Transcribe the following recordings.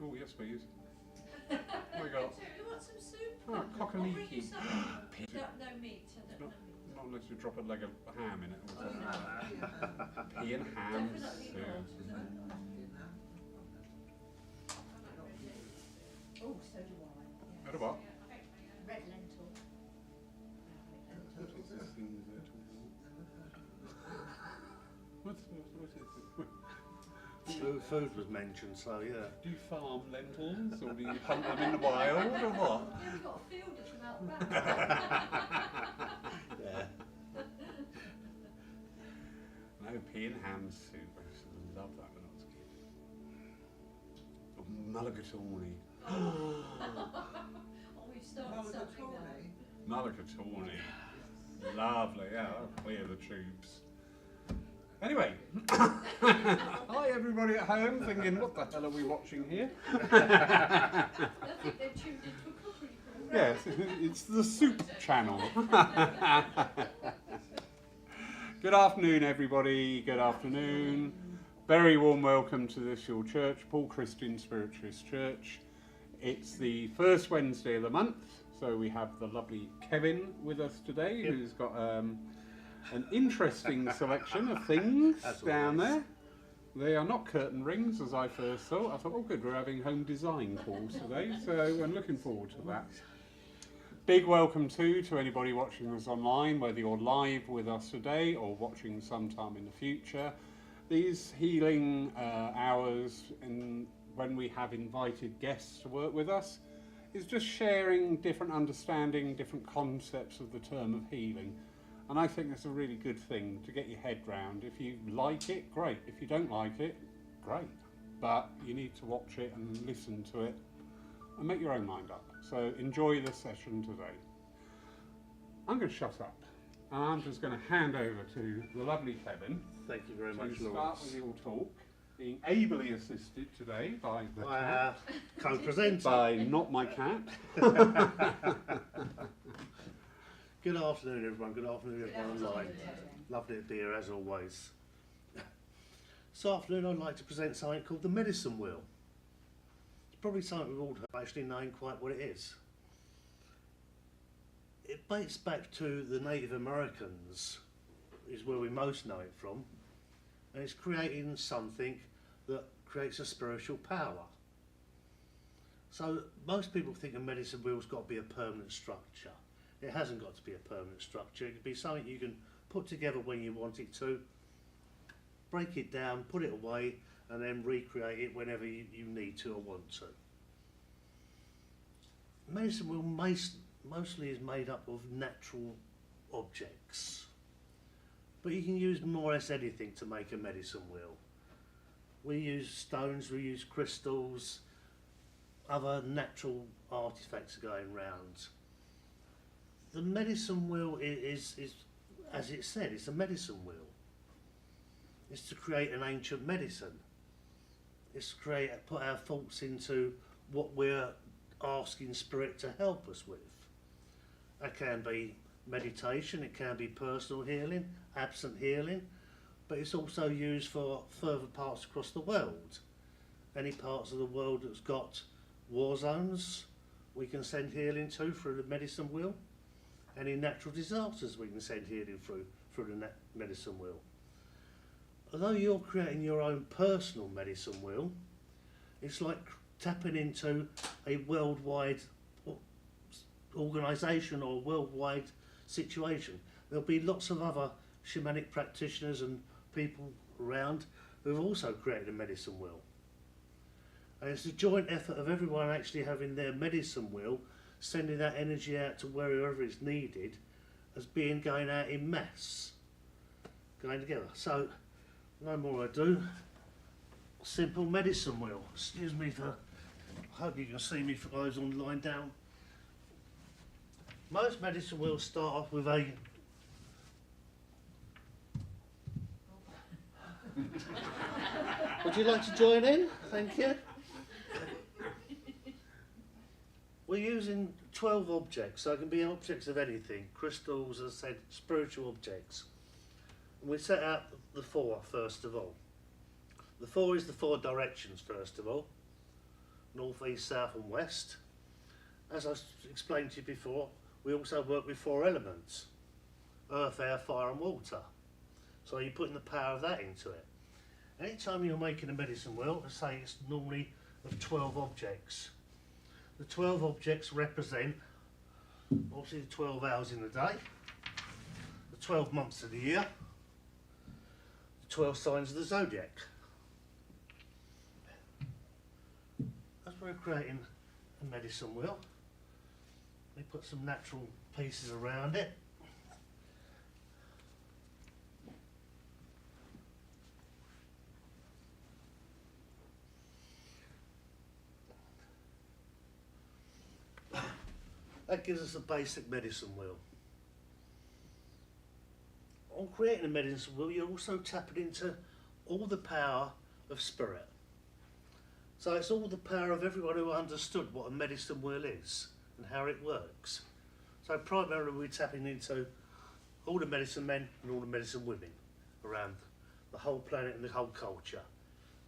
Oh, yes, please. What we got? You want some soup? Oh, cockaliki. No meat. I don't know meat. Not unless you drop a leg of ham in it or something like that. Pea and ham soup. Oh, so do I. What about? Red lentil. What is this thing? What's Food was mentioned, so yeah. Do you farm lentils or do you hunt them in the wild or what? Yeah, we've got a field of them out back. Yeah. No, pea and ham soup. I used to love that when I was a kid. Or mulligatawny. Oh, we've started something now. Mulligatawny. Lovely, yeah, that'll clear the tubes. Anyway, hi everybody at home thinking, what the hell are we watching here? I think they've tuned into a cookery program. Yes, it's the Soup Channel. Good afternoon everybody, good afternoon. Very warm welcome to this your church, Paul Christian Spiritualist Church. It's the first Wednesday of the month, so we have the lovely Kevin with us today, who's got an interesting selection of things down there. They are not curtain rings, as I first thought. I thought, oh good, we're having home design calls today, so I'm looking forward to that. Big welcome too to anybody watching us online, whether you're live with us today or watching sometime in the future. These healing hours, and when we have invited guests to work with us, is just sharing different understanding, different concepts of the term of healing. And I think it's a really good thing to get your head round. If you like it, great. If you don't like it, great. But you need to watch it and listen to it and make your own mind up. So enjoy the session today. I'm going to shut up and I'm just going to hand over to the lovely Kevin. Thank you very much, to Lawrence. start with your talk, being ably assisted today by the cat. Co-presenter. By not my cat. Good afternoon, everyone. Good afternoon, everyone online. Lovely to be here, as always. This afternoon, I'd like to present something called the medicine wheel. It's probably something we've all actually known quite what it is. It dates back to the Native Americans, is where we most know it from, and it's creating something that creates a spiritual power. So most people think a medicine wheel's got to be a permanent structure. It hasn't got to be a permanent structure. It could be something you can put together when you want it to, break it down, put it away, and then recreate it whenever you need to or want to. Medicine wheel mostly is made up of natural objects, but you can use more or less anything to make a medicine wheel. We use stones, we use crystals, other natural artifacts are going round. The medicine wheel is, as it said, it's a medicine wheel. It's to create an ancient medicine. It's to put our thoughts into what we're asking Spirit to help us with. That can be meditation, it can be personal healing, absent healing, but it's also used for further parts across the world. Any parts of the world that's got war zones, we can send healing to through the medicine wheel. Any natural disasters we can send healing through the medicine wheel. Although you're creating your own personal medicine wheel, it's like tapping into a worldwide organisation or worldwide situation. There'll be lots of other shamanic practitioners and people around who've also created a medicine wheel. And it's a joint effort of everyone actually having their medicine wheel, sending that energy out to wherever it's needed, as being going out in mass, going together. So, no more ado, simple medicine wheel. Excuse me for, I hope you can see me for those online down. Most medicine wheels start off with a would you like to join in? Thank you. We're using 12 objects, so it can be objects of anything. Crystals, as I said, spiritual objects. And we set out the 4 first of all. The 4 is the 4 directions first of all. north, east, south and west. As I explained to you before, we also work with 4 elements: earth, air, fire and water. So you're putting the power of that into it. Anytime you're making a medicine wheel, let's say it's normally of 12 objects. The 12 objects represent obviously the 12 hours in the day, the 12 months of the year, the 12 signs of the zodiac. As we're creating a medicine wheel, we put some natural pieces around it. That gives us a basic medicine wheel. On creating a medicine wheel, you're also tapping into all the power of spirit. So it's all the power of everyone who understood what a medicine wheel is and how it works. So primarily we're tapping into all the medicine men and all the medicine women around the whole planet and the whole culture.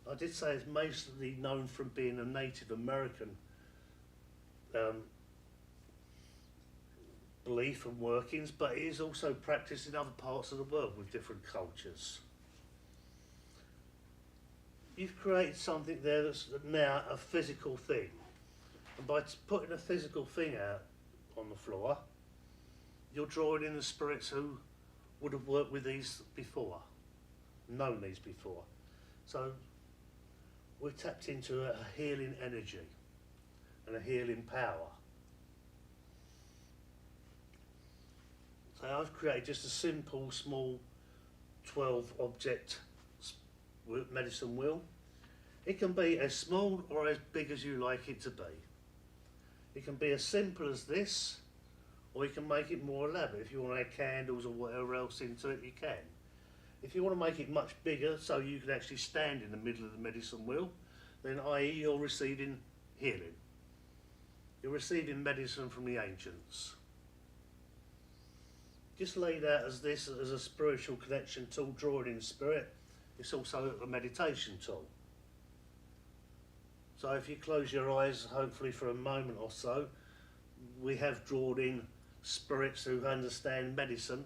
I did say it's mostly known from being a Native American belief and workings, but it is also practiced in other parts of the world with different cultures. You've created something there that's now a physical thing, and by putting a physical thing out on the floor, you're drawing in the spirits who would have worked with these before, known these before. So we're tapped into a healing energy and a healing power. So I've created just a simple, small 12 object medicine wheel. It can be as small or as big as you like it to be. It can be as simple as this, or you can make it more elaborate. If you want to add candles or whatever else into it, you can. If you want to make it much bigger so you can actually stand in the middle of the medicine wheel, then i.e. you're receiving healing. You're receiving medicine from the ancients. Just laid out as this as a spiritual connection tool, drawing in spirit. It's also a meditation tool. So if you close your eyes, hopefully for a moment or so, we have drawn in spirits who understand medicine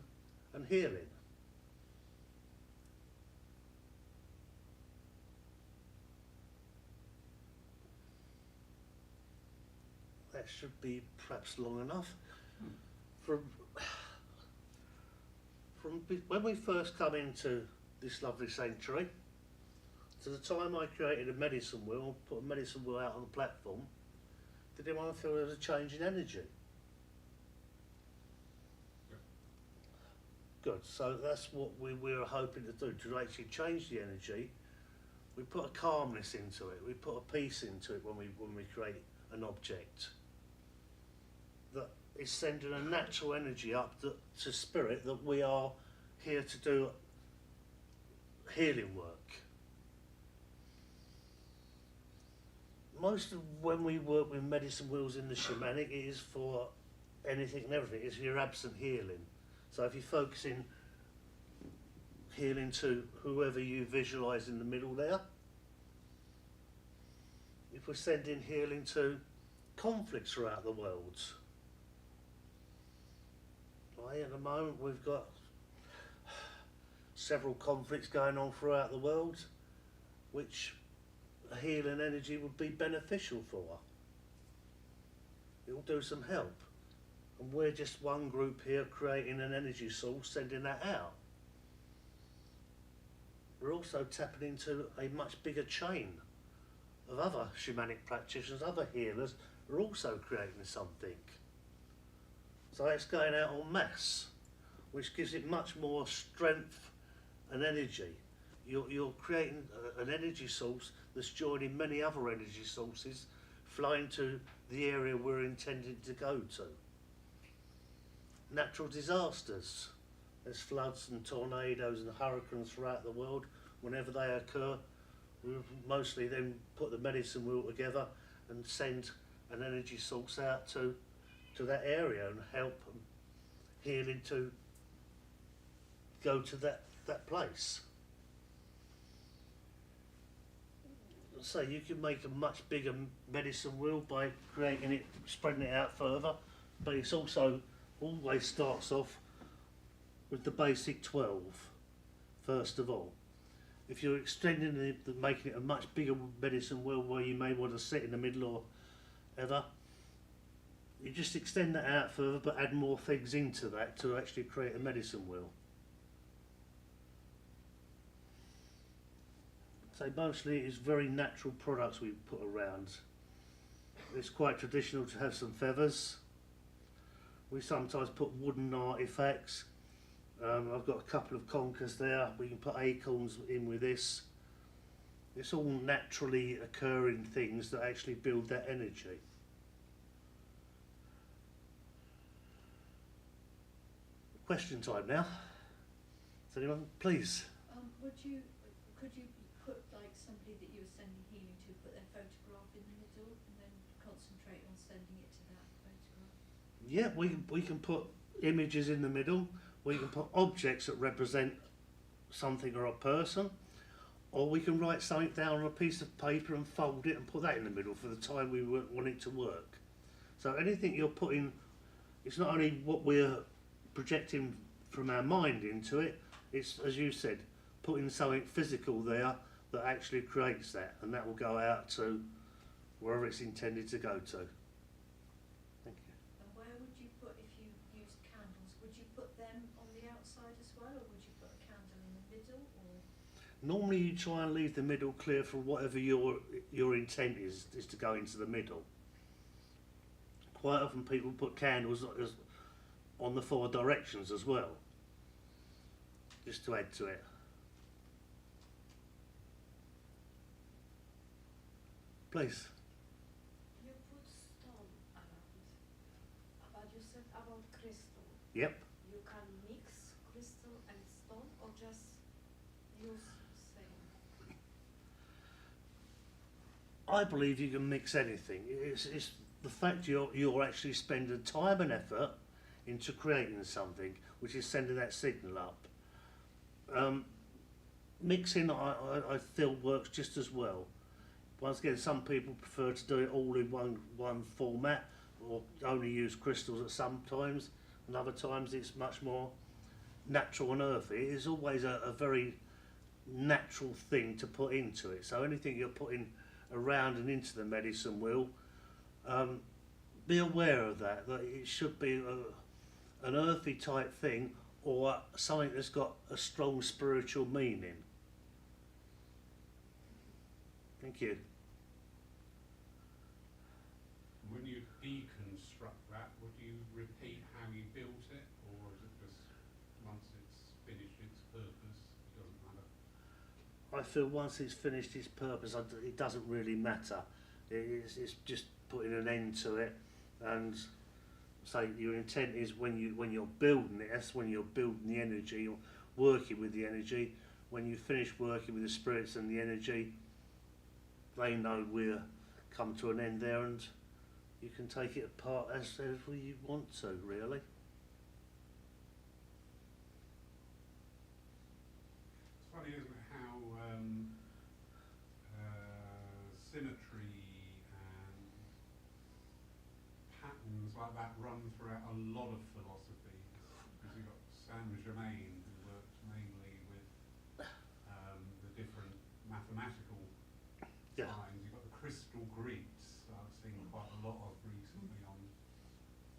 and healing. That should be perhaps long enough. From when we first come into this lovely sanctuary to the time I created a medicine wheel, put a medicine wheel out on the platform, did anyone feel there was a change in energy? Yeah. Good, so that's what we were hoping to do, to actually change the energy. We put a calmness into it, we put a peace into it when we create an object. That is sending a natural energy up to spirit that we are here to do healing work. Most of when we work with medicine wheels in the shamanic, it is for anything and everything. It's your absent healing. So if you're focusing healing to whoever you visualise in the middle there, if we're sending healing to conflicts throughout the world. Right, at the moment we've got several conflicts going on throughout the world, which a healing energy would be beneficial for. It will do some help. And we're just one group here creating an energy source, sending that out. We're also tapping into a much bigger chain of other shamanic practitioners, other healers, who are also creating something. So it's going out en masse, which gives it much more strength and energy. You're creating an energy source that's joining many other energy sources, flowing to the area we're intending to go to. Natural disasters. There's floods and tornadoes and hurricanes throughout the world. Whenever they occur, we mostly then put the medicine wheel together and send an energy source out to that area and help healing to go to that place. So you can make a much bigger medicine wheel by creating it, spreading it out further, but it's also always starts off with the basic 12 first of all. If you're extending it, making it a much bigger medicine wheel where you may want to sit in the middle or ever, you just extend that out further but add more things into that to actually create a medicine wheel. So mostly it's very natural products we put around. It's quite traditional to have some feathers. We sometimes put wooden artifacts. I've got a couple of conkers there. We can put acorns in with this. It's all naturally occurring things that actually build that energy. Question time now. Does anyone, please? Could you put like somebody that you were sending healing to, put their photograph in the middle and then concentrate on sending it to that photograph? Yeah, we can put images in the middle. We can put objects that represent something or a person, or we can write something down on a piece of paper and fold it and put that in the middle for the time we want it to work. So anything you're putting, it's not only what we're projecting from our mind into it, it's, as you said, putting something physical there that actually creates that, and that will go out to wherever it's intended to go to. Thank you. And where would you put, if you used candles, would you put them on the outside as well, or would you put a candle in the middle? Or Normally you try and leave the middle clear for whatever your intent is to go into the middle. Quite often people put candles on the 4 directions as well, just to add to it. Please. You put stone around, but you said about crystal. Yep. You can mix crystal and stone, or just use same? I believe you can mix anything. It's the fact you're actually spending time and effort into creating something, which is sending that signal up. Mixing, I feel, works just as well. Once again, some people prefer to do it all in one format, or only use crystals at some times, and other times it's much more natural and earthy. It is always a very natural thing to put into it. So anything you're putting around and into the medicine wheel, be aware of that it should be an earthy type thing, or something that's got a strong spiritual meaning. Thank you. When you deconstruct that, would you repeat how you built it, or is it just once it's finished its purpose, it doesn't matter? I feel once it's finished its purpose, it doesn't really matter. It's just putting an end to it, and say your intent is when you're building it, that's when you're building the energy, you're working with the energy. When you finish working with the spirits and the energy, they know we're come to an end there, and you can take it apart as you want to, really. It's funny, isn't it, how symmetry and patterns like that run throughout a lot of philosophies. Because you've got Saint Germain, who worked mainly with the different mathematical Yeah. signs. You've got the crystal Greeks, I've seen quite a lot of recently on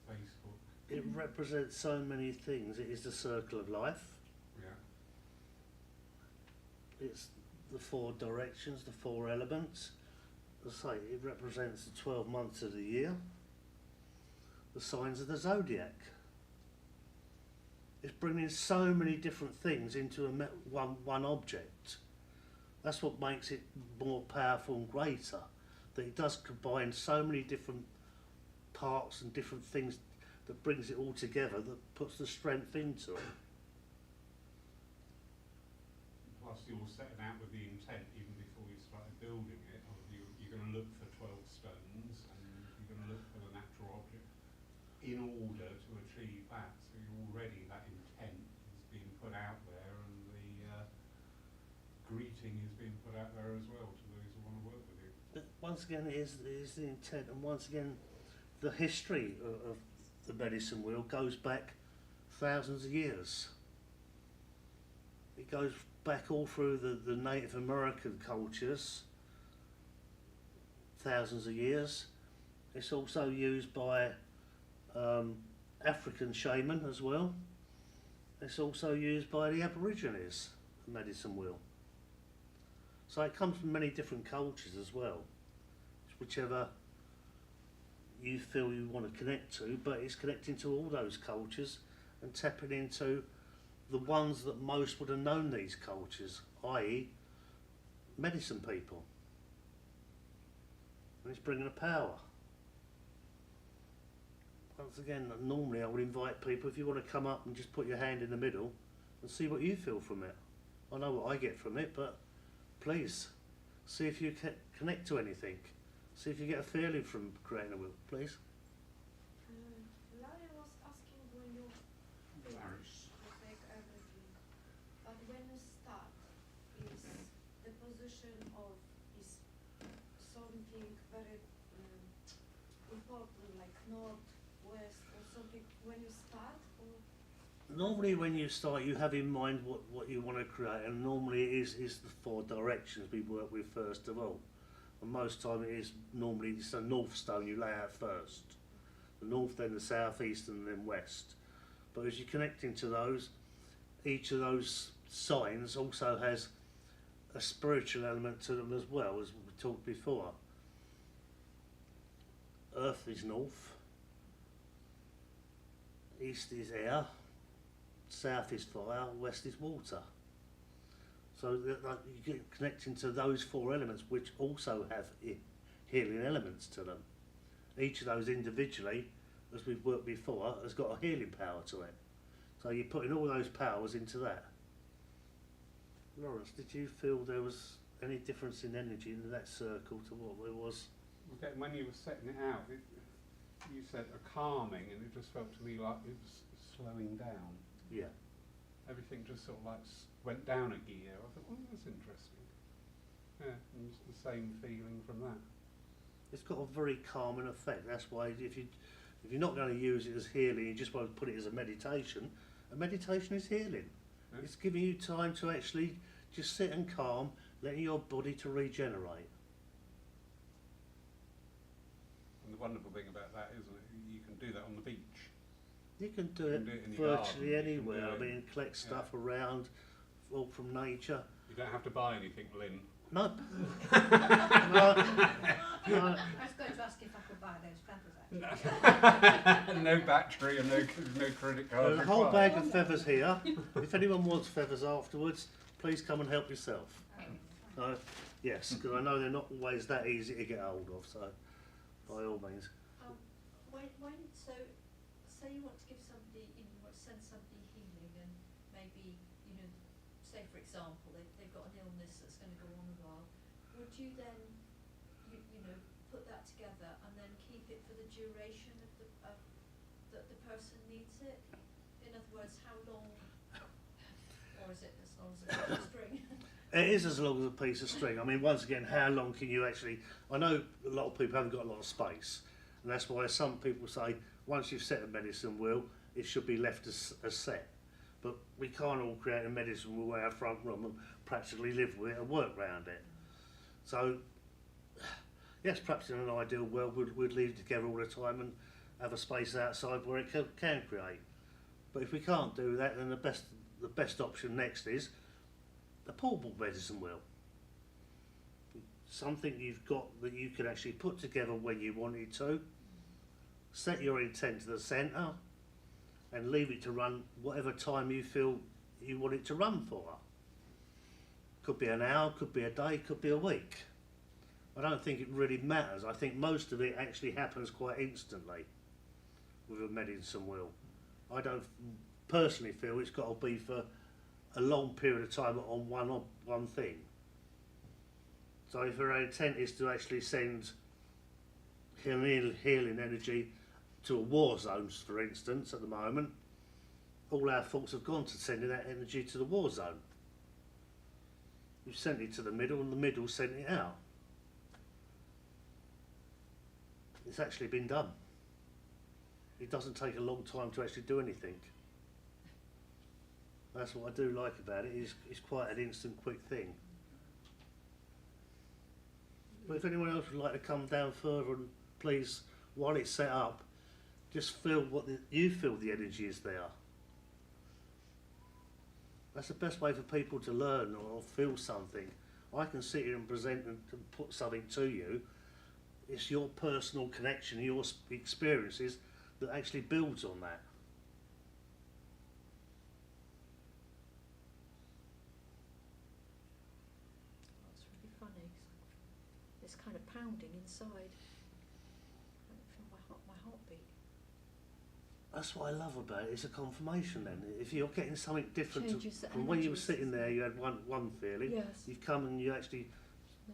Facebook. It represents so many things. It is the circle of life. Yeah. It's the 4 directions, the 4 elements. As I say, it represents the 12 months of the year, the signs of the zodiac. It's bringing so many different things into one object. That's what makes it more powerful and greater, that it does combine so many different parts and different things that brings it all together, that puts the strength into it. Plus you're setting out with the intent even before you started building it. You're going to look for 12 stones, and you're going to look for the natural object in order to achieve that. So you're already, that intent is being put out there, and the greeting is being put out there as well to those want to work with you. But once again, it is the intent, and once again, the history of the medicine wheel goes back thousands of years. It goes back all through the Native American cultures, thousands of years. It's also used by African shaman as well. It's also used by the Aborigines, the medicine wheel. So it comes from many different cultures as well. It's whichever you feel you want to connect to, but it's connecting to all those cultures and tapping into the ones that most would have known these cultures, i.e. medicine people. And it's bringing a power. Once again, normally I would invite people, if you want to come up and just put your hand in the middle and see what you feel from it. I know what I get from it, but please, see if you can connect to anything. See if you get a feeling from creating a wheel, please. Larry was asking when you Larry. take everything, but when you start, is the position of is something very important, like north, west, or something when you start, or Normally when you start you have in mind what you want to create, and normally it is the 4 directions we work with first of all. And most time it is normally it's a north stone you lay out first. The north, then the south, east and then west. But as you're connecting to those, each of those signs also has a spiritual element to them as well, as we talked before. Earth is north, east is air, south is fire, west is water. So like, you get connecting to those 4 elements, which also have healing elements to them. Each of those individually, as we've worked before, has got a healing power to it. So you're putting all those powers into that. Lawrence, did you feel there was any difference in energy in that circle to what there was? Okay, when you were setting it out, you said a calming, and it just felt to me like it was slowing down. Yeah. Everything just sort of like went down a gear. I thought, oh, that's interesting. Yeah, and it's the same feeling from that. It's got a very calming effect. That's why if you're not going to use it as healing, you just want to put it as a meditation is healing. Yeah. It's giving you time to actually just sit and calm, letting your body to regenerate. And the wonderful thing about that is that you can do that on the beach. You can do You it can do it in your garden, virtually you can anywhere. do I it- mean, collect stuff around, all from nature. You don't have to buy anything, Lynn. No. no, no. I was going to ask if I could buy those feathers actually. No battery and no credit card. There's a whole required. bag of feathers here. If anyone wants feathers afterwards, please come and help yourself. So, yes, because I know they're not always that easy to get hold of. So, by all means. So say you want to give somebody, you know, you want to send somebody healing, and maybe, you know, say for example they've got an illness that's going to go on a while. Would you then, you know, put that together and then keep it for the duration of that the person needs it? In other words, how long, or is it as long as a piece of string? It is as long as a piece of string. I mean, once again, how long can you actually... I know a lot of people haven't got a lot of space, and that's why some people say once you've set a medicine wheel, it should be left as set. But we can't all create a medicine wheel in our front room and practically live with it and work around it. So, yes, perhaps in an ideal world we'd leave it together all the time and have a space outside where it can create. But if we can't do that, then the best option next is a portable medicine wheel. Something you've got that you can actually put together when you wanted to, set your intent to the centre and leave it to run whatever time you feel you want it to run for. Could be an hour, could be a day, could be a week. I don't think it really matters. I think most of it actually happens quite instantly with a medicine wheel. I don't personally feel it's got to be for a long period of time on one thing. So if our intent is to actually send healing energy to a war zone, for instance, at the moment, all our thoughts have gone to sending that energy to the war zone. We've sent it to the middle, and the middle sent it out. it's actually been done. It doesn't take a long time to actually do anything. That's what I do like about it. It's quite an instant, quick thing. But if anyone else would like to come down further, and please, while it's set up, just feel you feel the energy is there. That's the best way for people to learn or feel something. I can sit here and present and put something to you. It's your personal connection, your experiences that actually builds on that. That's really funny. It's kind of pounding inside. I can feel my heartbeat. That's what I love about it. It's a confirmation then. If you're getting something different Changes the from when you were energies. sitting there, you had one feeling. Yes. You've come and you actually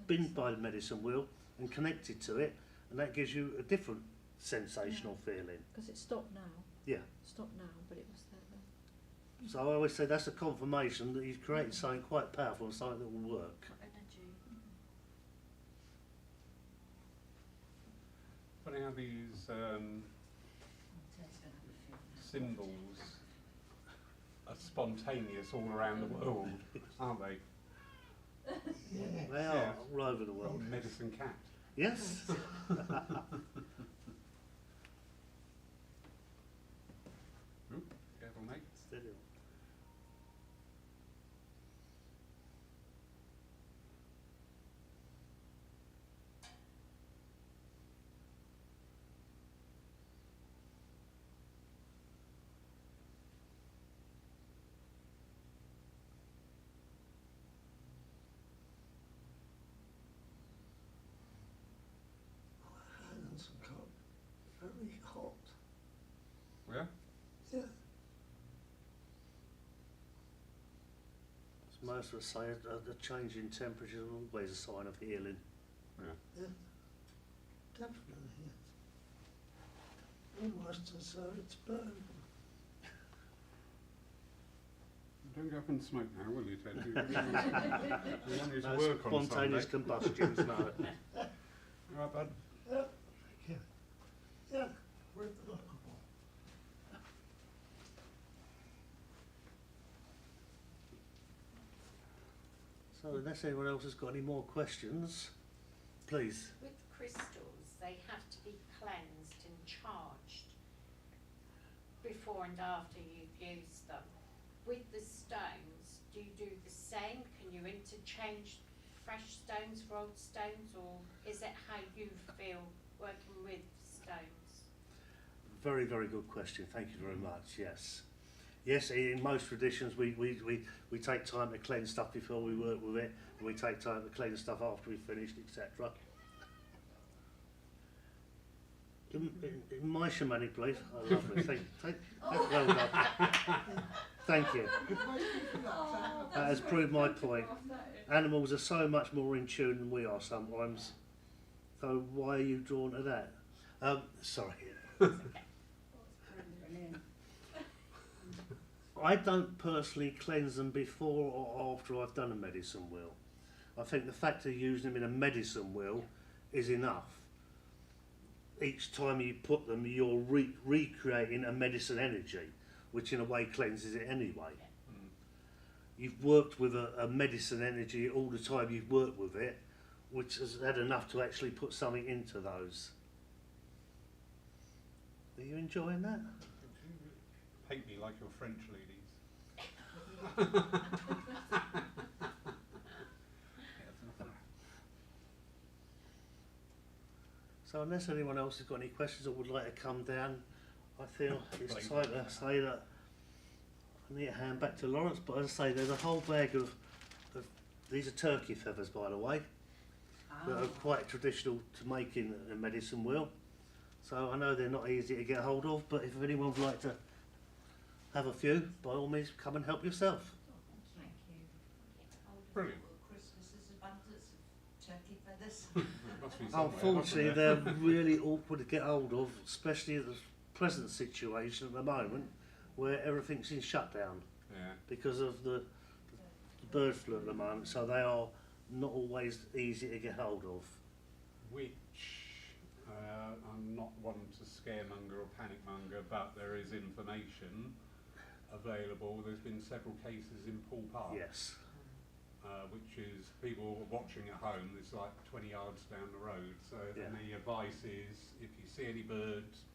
been by the medicine wheel and connected to it, and that gives you a different sensational feeling. Because it stopped now. Yeah. Stopped now, but it was there then. So I always say that's a confirmation that you've created something quite powerful and something that will work. Energy. Funny how these symbols are spontaneous all around the world, aren't they? They Yeah. are all over the world. Medicine cat. Yes. Oop, careful, mate. Steady on. Hands got very hot. Yeah? Yeah. As most of us say, a change in temperature is always a sign of healing. Yeah. Definitely, yes. Almost as though it's burned. Don't go up and smoke now, will you, Ted? You want you to No work on spontaneous Sunday. combustions, no. All right, bud. Yeah. Yeah. Remarkable. So unless anyone else has got any more questions, please. With crystals, they have to be cleansed and charged before and after you've used them. With the stones, do you do the same? Can you interchange fresh stones for old stones, or is it how you feel working with stones? Very, very good question. Thank you very much. Yes. Yes, in most traditions we take time to cleanse stuff before we work with it, and we take time to cleanse stuff after we've finished, etc. In my shamanic belief, I love it. Well done. Thank you. That has proved my point. Animals are so much more in tune than we are sometimes. So why are you drawn to that? Sorry. I don't personally cleanse them before or after I've done a medicine wheel. I think the fact of using them in a medicine wheel is enough. Each time you put them, you're recreating a medicine energy, which in a way cleanses it anyway. You've worked with a medicine energy all the time you've worked with it, which has had enough to actually put something into those. Are you enjoying that? Hate me like your French ladies. So unless anyone else has got any questions or would like to come down, I feel it's time to say that I need to hand back to Lawrence, but as I say, there's a whole bag of these are turkey feathers, by the way, that are quite traditional to make in a medicine wheel. So I know they're not easy to get hold of, but if anyone would like to have a few, by all means come and help yourself. Thank you. Brilliant. Christmas is abundance of turkey feathers. Must be somewhere, Unfortunately, mustn't there? they're really awkward to get hold of, especially in the present situation at the moment, where everything's in shutdown Yeah. because of the bird flu at the moment. So they are not always easy to get hold of. Which I'm not one to scaremonger or panicmonger, but there is information available. There's been several cases in Poole Park, Yes. which is people watching at home. It's like 20 yards down the road. So Yeah. the advice is, if you see any birds,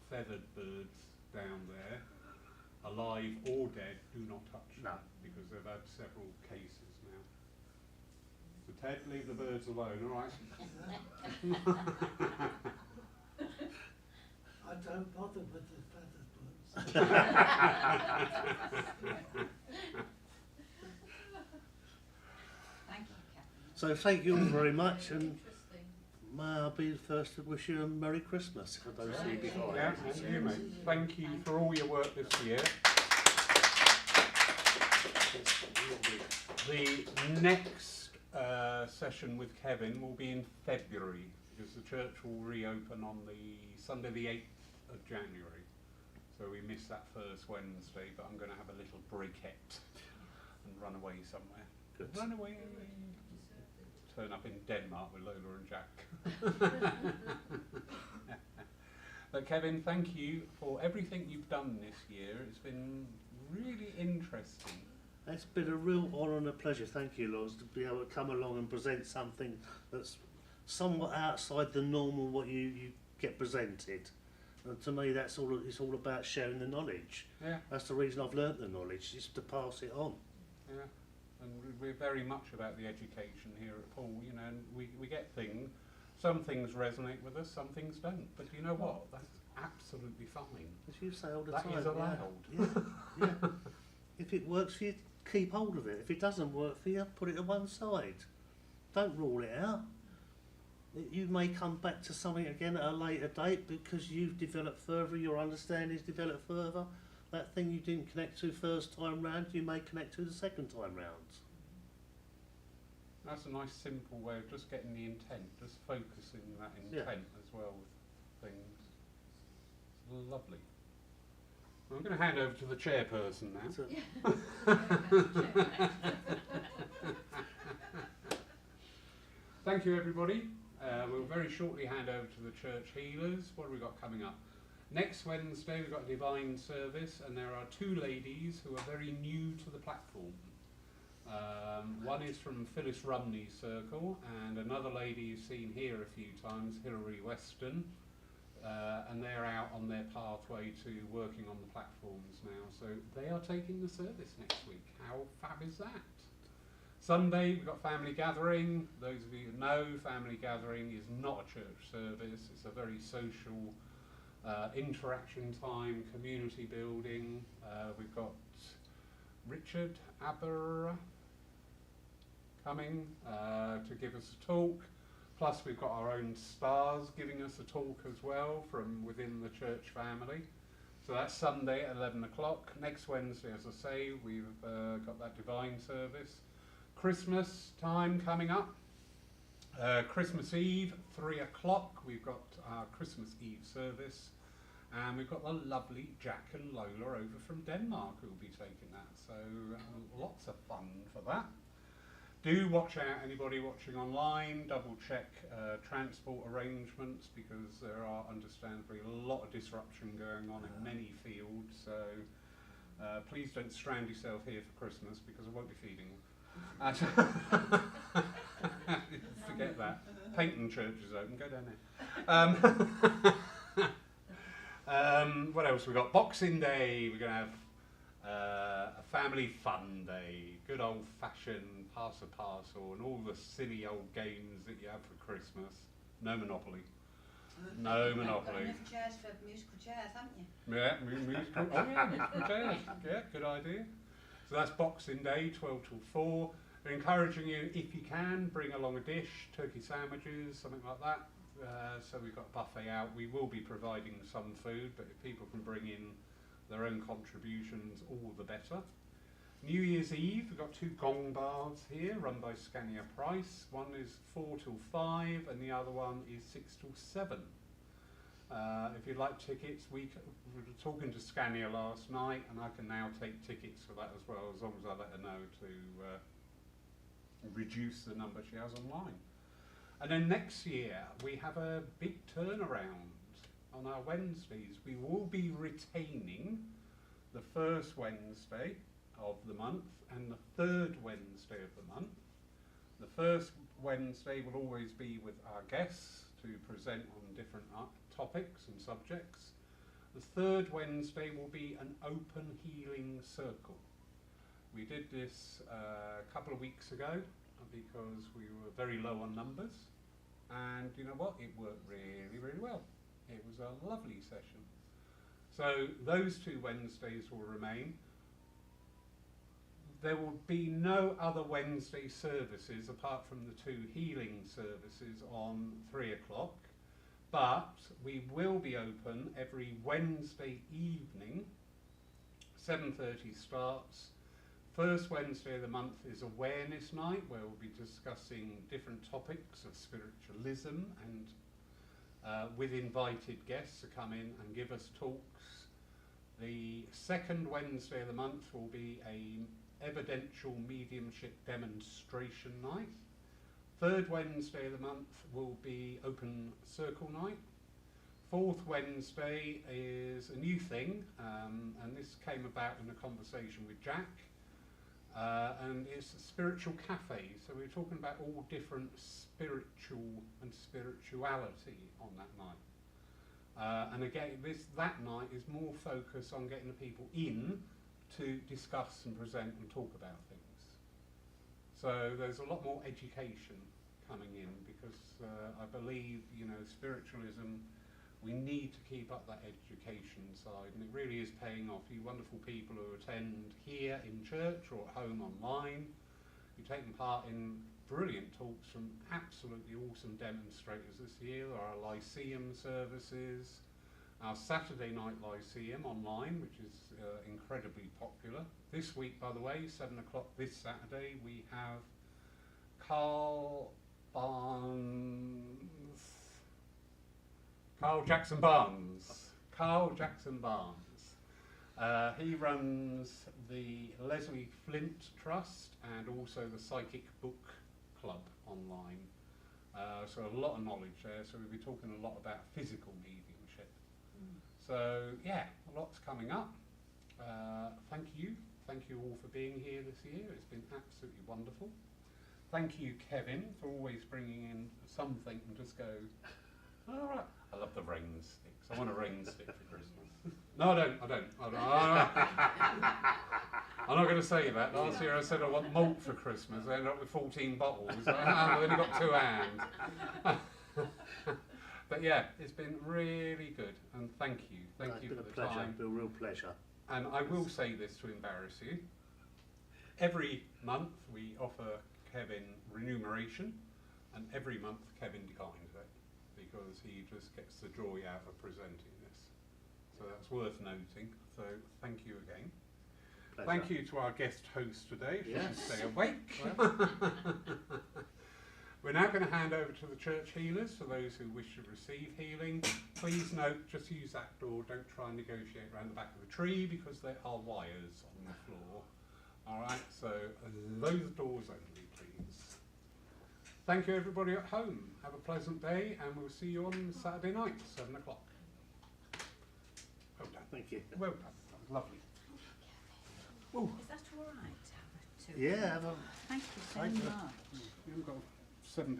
feathered birds down there, alive or dead, do not touch No. them, because they've had several cases now. So Ted, leave the birds alone, all right? I don't bother with the feathered ones. Thank you, Captain. So thank you all very much, and Interesting. may I be the first to wish you a Merry Christmas if I don't see you before. Yeah, and you, mate. Thank you for all your work this year. The next session with Kevin will be in February, because the church will reopen on the Sunday the 8th of January. So we missed that first Wednesday, but I'm going to have a little breakette and run away somewhere. Good. Run away. Turn up in Denmark with Lola and Jack. But Kevin, thank you for everything you've done this year. It's been really interesting. It's been a real honour and a pleasure, thank you, Loz, to be able to come along and present something that's somewhat outside the normal what you get presented. And to me, that's all. It's all about sharing the knowledge. Yeah, That's the reason I've learnt the knowledge, is to pass it on. yeah. And we're very much about the education here at Poole, you know, and we get things, some things resonate with us, some things don't. But you know what? That's absolutely fine. As you say all the That time. is allowed. Yeah, yeah. If it works for you, keep hold of it. If it doesn't work for you, put it to one side. Don't rule it out. You may come back to something again at a later date because you've developed further, your understanding's developed further. That thing you didn't connect to first time round, you may connect to the second time round. That's a nice simple way of just getting the intent, just focusing that Yeah. intent as well with things. It's lovely. I'm going to hand over to the chairperson now. So, Thank you, everybody. We'll very shortly hand over to the church healers. What have we got coming up? Next Wednesday we've got a divine service, and there are two ladies who are very new to the platform. One is from Phyllis Rumney's circle, and another lady you've seen here a few times, Hilary Weston, and they're out on their pathway to working on the platforms now. So they are taking the service next week. How fab is that? Sunday we've got family gathering. Those of you who know, family gathering is not a church service. It's a very social interaction time, community building. We've got Richard Aber coming to give us a talk. Plus we've got our own stars giving us a talk as well from within the church family. So that's Sunday at 11 o'clock. Next Wednesday, as I say, we've got that divine service. Christmas time coming up. Christmas Eve, 3 o'clock, we've got our Christmas Eve service. And we've got the lovely Jack and Lola over from Denmark who will be taking that. So lots of fun for that. Do watch out, anybody watching online, double check transport arrangements, because there are understandably a lot of disruption going on in many fields. So please don't strand yourself here for Christmas, because I won't be feeding you. Forget that. Peyton Church is open, go down there. What else we got? Boxing Day, we're going to have a family fun day, good old fashioned pass a parcel and all the silly old games that you have for Christmas. No Monopoly. No Monopoly. Enough chairs for musical chairs, haven't you? Yeah, musical. Oh yeah, musical chairs. Yeah, good idea. So that's Boxing Day, 12 till 4. We're encouraging you, if you can, bring along a dish, turkey sandwiches, something like that. So we've got a buffet out. We will be providing some food, but if people can bring in their own contributions, all the better. New Year's Eve, we've got 2 gong bars here, run by Scania Price. One is 4 till 5, and the other one is 6 till 7. If you'd like tickets, we were talking to Scania last night, and I can now take tickets for that as well, as long as I let her know to reduce the number she has online. And then next year we have a big turnaround on our Wednesdays. We will be retaining the first Wednesday of the month and the third Wednesday of the month. The first Wednesday will always be with our guests to present on different topics and subjects. The third Wednesday will be an open healing circle. We did this a couple of weeks ago because we were very low on numbers, and you know what, it worked really, really well. It was a lovely session. So those 2 Wednesdays will remain. There will be no other Wednesday services apart from the 2 healing services on 3 o'clock, but we will be open every Wednesday evening. 7:30 starts. First Wednesday of the month is Awareness Night, where we'll be discussing different topics of spiritualism, and with invited guests to come in and give us talks. The second Wednesday of the month will be a evidential mediumship demonstration night. Third Wednesday of the month will be open circle night. Fourth Wednesday is a new thing, and this came about in a conversation with Jack. And it's a spiritual cafe, so we're talking about all different spiritual and spirituality on that night. And again, that night is more focused on getting the people in to discuss and present and talk about things. So there's a lot more education coming in, because I believe, you know, spiritualism, we need to keep up that education side, and it really is paying off. You wonderful people who attend here in church or at home online, you've taken part in brilliant talks from absolutely awesome demonstrators this year. There are Lyceum services, our Saturday night Lyceum online, which is incredibly popular. This week, by the way, 7 o'clock this Saturday, we have Carl Jackson Barnes. He runs the Leslie Flint Trust and also the Psychic Book Club online. So a lot of knowledge there. So we'll be talking a lot about physical mediumship. So yeah, a lot's coming up. Thank you all for being here this year. It's been absolutely wonderful. Thank you, Kevin, for always bringing in something and just go, all right. I love the rain sticks. I want a rain stick for Christmas. No, I don't. I'm not going to say that. Last year I said I want malt for Christmas. I ended up with 14 bottles. I've only got 2 hands. But yeah, it's been really good, and thank you. Thank you for the time. It's been a real pleasure. And I will say this to embarrass you. Every month we offer Kevin remuneration, and every month Kevin declines it, because he just gets the joy out of presenting this. So that's worth noting. So thank you again. Pleasure. Thank you to our guest host today. She can stay awake. We're now going to hand over to the church healers for those who wish to receive healing. Please note, just use that door. Don't try and negotiate around the back of the tree, because there are wires on the floor. All right, so those doors only, please. Thank you, everybody at home. Have a pleasant day, and we'll see you on Saturday night, 7 o'clock. Well done. Thank you. Well done. That was lovely. Ooh. Is that all right to have a two? Yeah, Thank you so Thank you. much. You've got £7.